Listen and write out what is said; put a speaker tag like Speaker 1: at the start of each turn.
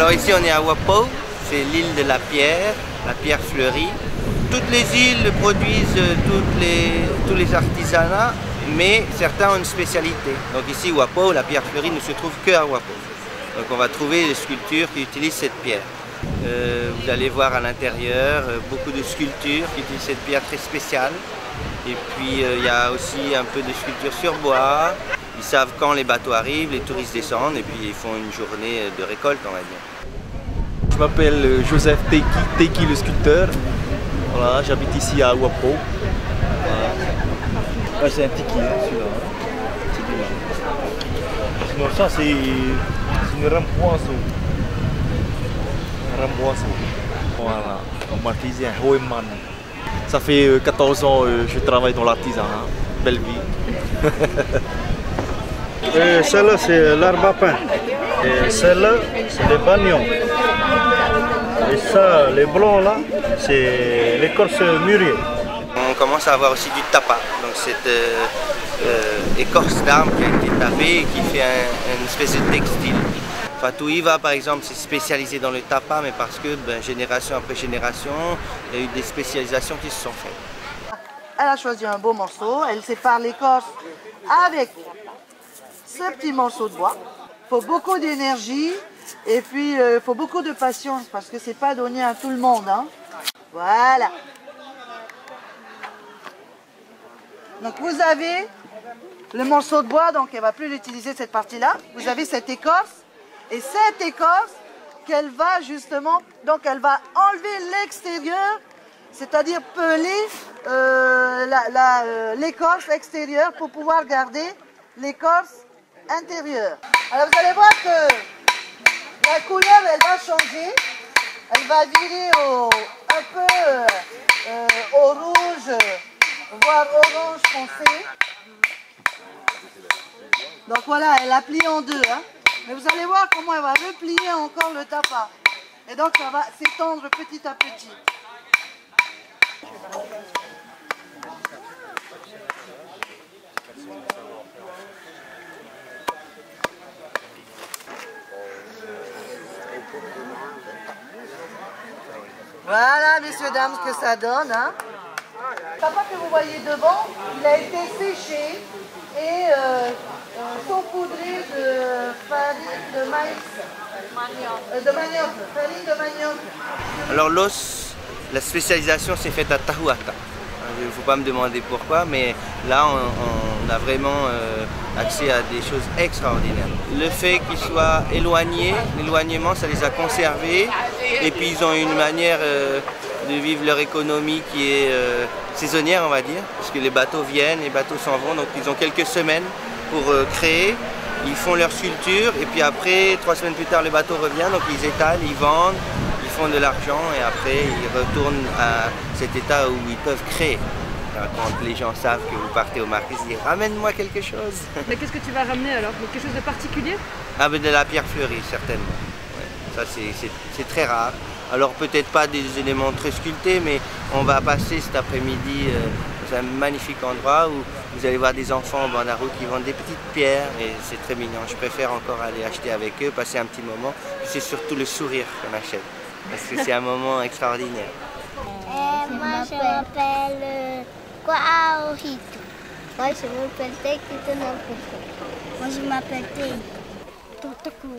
Speaker 1: Alors ici on est à Wapo, c'est l'île de la pierre fleurie. Toutes les îles produisent tous les artisanats, mais certains ont une spécialité. Donc ici Wapo, la pierre fleurie ne se trouve que à Wapo. Donc on va trouver des sculptures qui utilisent cette pierre. Vous allez voir à l'intérieur beaucoup de sculptures qui utilisent cette pierre très spéciale. Et puis il y a aussi un peu de sculptures sur bois. Ils savent quand les bateaux arrivent, les touristes descendent et puis ils font une journée de récolte, on va dire.
Speaker 2: Je m'appelle Joseph Teki le sculpteur. Voilà, j'habite ici à Wapo. Voilà. C'est un tiki, celui-là. Sinon ça c'est une rampoiseau. Voilà, on marquise un Hoeman. Ça fait 14 ans que je travaille dans l'artisanat. Belle vie.
Speaker 3: Celle-là, c'est l'arbre à pain. Et celle-là, c'est les bagnons. Et ça, les blancs là, c'est l'écorce mûrier.
Speaker 1: On commence à avoir aussi du tapa, donc cette écorce d'arbre qui a été tapée et qui fait une espèce de textile. Fatou Iva par exemple c'est spécialisé dans le tapa, mais parce que génération après génération, il y a eu des spécialisations qui se sont faites.
Speaker 4: Elle a choisi un beau morceau, elle sépare l'écorce avec ce petit morceau de bois. Il faut beaucoup d'énergie et puis il faut beaucoup de patience parce que c'est pas donné à tout le monde. Hein. Voilà. Donc vous avez le morceau de bois, donc elle ne va plus l'utiliser cette partie-là. Vous avez cette écorce et cette écorce qu'elle va justement, donc elle va enlever l'extérieur, c'est-à-dire peler l'écorce extérieure pour pouvoir garder l'écorce intérieure. Alors vous allez voir que la couleur elle va changer, elle va virer un peu au rouge, voire orange foncé. Donc voilà, elle a plié en deux. Hein. Mais vous allez voir comment elle va replier encore le tapa. Et donc ça va s'étendre petit à petit. Voilà, messieurs, dames, ce que ça donne. Hein. Le tapa que vous voyez devant, il a été séché et saupoudré de farine de maïs, de manioc, farine de manioc.
Speaker 1: Alors l'os, la spécialisation s'est faite à Tahuata. Il ne faut pas me demander pourquoi, mais là on a vraiment accès à des choses extraordinaires. Le fait qu'ils soient éloignés, l'éloignement ça les a conservés et puis ils ont une manière de vivre leur économie qui est saisonnière on va dire, parce que les bateaux viennent, les bateaux s'en vont, donc ils ont quelques semaines pour créer, ils font leur sculpture et puis après 3 semaines plus tard le bateau revient, donc ils étalent, ils vendent, ils font de l'argent et après ils retournent à cet état où ils peuvent créer. Quand les gens savent que vous partez au marché, ils disent ramène-moi quelque chose.
Speaker 5: Mais qu'est-ce que tu vas ramener alors? Quelque chose de particulier?
Speaker 1: Ah ben de la pierre fleurie certainement. Ouais, ça c'est très rare. Alors peut-être pas des éléments très sculptés, mais on va passer cet après-midi dans un magnifique endroit où vous allez voir des enfants au bord de la route qui vendent des petites pierres et c'est très mignon. Je préfère encore aller acheter avec eux, passer un petit moment. C'est surtout le sourire qu'on achète, parce que c'est un moment extraordinaire.
Speaker 6: Moi je m'appelle Kwahito. Moi je m'appelle Teki Napuko. Moi je m'appelle Tei. Totaku.